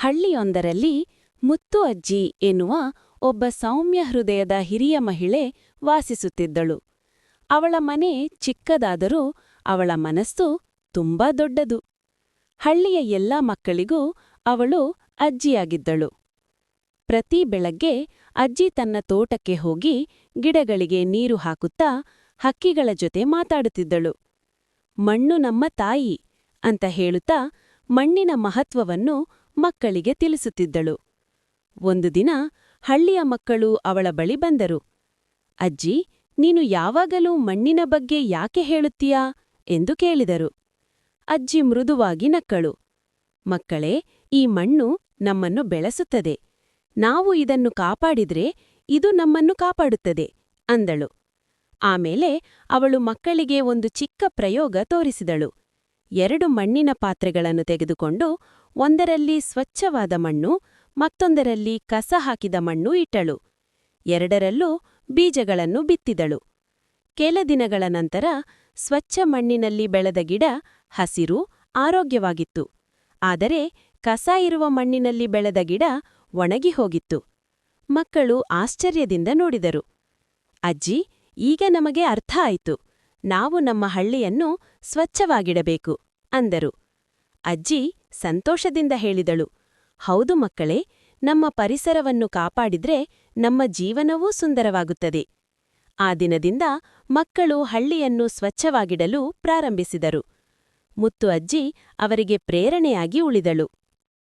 ಹಳ್ಳಿಯೊಂದರಲ್ಲಿ ಮುತ್ತು ಅಜ್ಜಿ ಎನ್ನುವ ಒಬ್ಬ ಸೌಮ್ಯ ಹೃದಯದ ಹಿರಿಯ ಮಹಿಳೆ ವಾಸಿಸುತ್ತಿದ್ದಳು. ಅವಳ ಮನೆ ಚಿಕ್ಕದಾದರೂ ಅವಳ ಮನಸ್ಸು ತುಂಬಾ ದೊಡ್ಡದು. ಹಳ್ಳಿಯ ಎಲ್ಲಾ ಮಕ್ಕಳಿಗೂ ಅವಳು ಅಜ್ಜಿಯಾಗಿದ್ದಳು. ಪ್ರತಿ ಬೆಳಗ್ಗೆ ಅಜ್ಜಿ ತನ್ನ ತೋಟಕ್ಕೆ ಹೋಗಿ ಗಿಡಗಳಿಗೆ ನೀರು ಹಾಕುತ್ತಾ ಹಕ್ಕಿಗಳ ಜೊತೆ ಮಾತಾಡುತ್ತಿದ್ದಳು. ಮಣ್ಣು ನಮ್ಮ ತಾಯಿ ಅಂತ ಹೇಳುತ್ತಾ ಮಣ್ಣಿನ ಮಹತ್ವವನ್ನು ಮಕ್ಕಳಿಗೆ ತಿಳಿಸುತ್ತಿದ್ದಳು. ಒಂದು ದಿನ ಹಳ್ಳಿಯ ಮಕ್ಕಳು ಅವಳ ಬಳಿ ಬಂದರು. ಅಜ್ಜಿ, ನೀನು ಯಾವಾಗಲೂ ಮಣ್ಣಿನ ಬಗ್ಗೆ ಯಾಕೆ ಹೇಳುತ್ತೀಯಾ ಎಂದು ಕೇಳಿದರು. ಅಜ್ಜಿ ಮೃದುವಾಗಿ ನಕ್ಕಳು. ಮಕ್ಕಳೇ, ಈ ಮಣ್ಣು ನಮ್ಮನ್ನು ಬೆಳೆಸುತ್ತದೆ. ನಾವು ಇದನ್ನು ಕಾಪಾಡಿದ್ರೆ ಇದು ನಮ್ಮನ್ನು ಕಾಪಾಡುತ್ತದೆ ಅಂದಳು. ಆಮೇಲೆ ಅವಳು ಮಕ್ಕಳಿಗೆ ಒಂದು ಚಿಕ್ಕ ಪ್ರಯೋಗ ತೋರಿಸಿದಳು. 2 ಮಣ್ಣಿನ ಪಾತ್ರೆಗಳನ್ನು ತೆಗೆದುಕೊಂಡು ಒಂದರಲ್ಲಿ ಸ್ವಚ್ಛವಾದ ಮಣ್ಣು ಮತ್ತೊಂದರಲ್ಲಿ ಕಸ ಹಾಕಿದ ಮಣ್ಣು ಇಟ್ಟಳು. ಎರಡರಲ್ಲೂ ಬೀಜಗಳನ್ನು ಬಿತ್ತಿದಳು. ಕೆಲ ದಿನಗಳ ನಂತರ ಸ್ವಚ್ಛ ಮಣ್ಣಿನಲ್ಲಿ ಬೆಳೆದ ಗಿಡ ಹಸಿರು, ಆರೋಗ್ಯವಾಗಿತ್ತು. ಆದರೆ ಕಸ ಇರುವ ಮಣ್ಣಿನಲ್ಲಿ ಬೆಳೆದ ಗಿಡ ಒಣಗಿ ಹೋಗಿತ್ತು. ಮಕ್ಕಳು ಆಶ್ಚರ್ಯದಿಂದ ನೋಡಿದರು. ಅಜ್ಜಿ, ಈಗ ನಮಗೆ ಅರ್ಥ ಆಯಿತು. ನಾವು ನಮ್ಮ ಹಳ್ಳಿಯನ್ನು ಸ್ವಚ್ಛವಾಗಿಡಬೇಕು ಅಂದರು. ಅಜ್ಜಿ ಸಂತೋಷದಿಂದ ಹೇಳಿದಳು, ಹೌದು ಮಕ್ಕಳೇ, ನಮ್ಮ ಪರಿಸರವನ್ನು ಕಾಪಾಡಿದ್ರೆ ನಮ್ಮ ಜೀವನವೂ ಸುಂದರವಾಗುತ್ತದೆ. ಆ ದಿನದಿಂದ ಮಕ್ಕಳು ಹಳ್ಳಿಯನ್ನು ಸ್ವಚ್ಛವಾಗಿಡಲು ಪ್ರಾರಂಭಿಸಿದರು. ಮುತ್ತು ಅಜ್ಜಿ ಅವರಿಗೆ ಪ್ರೇರಣೆಯಾಗಿ ಉಳಿದಳು.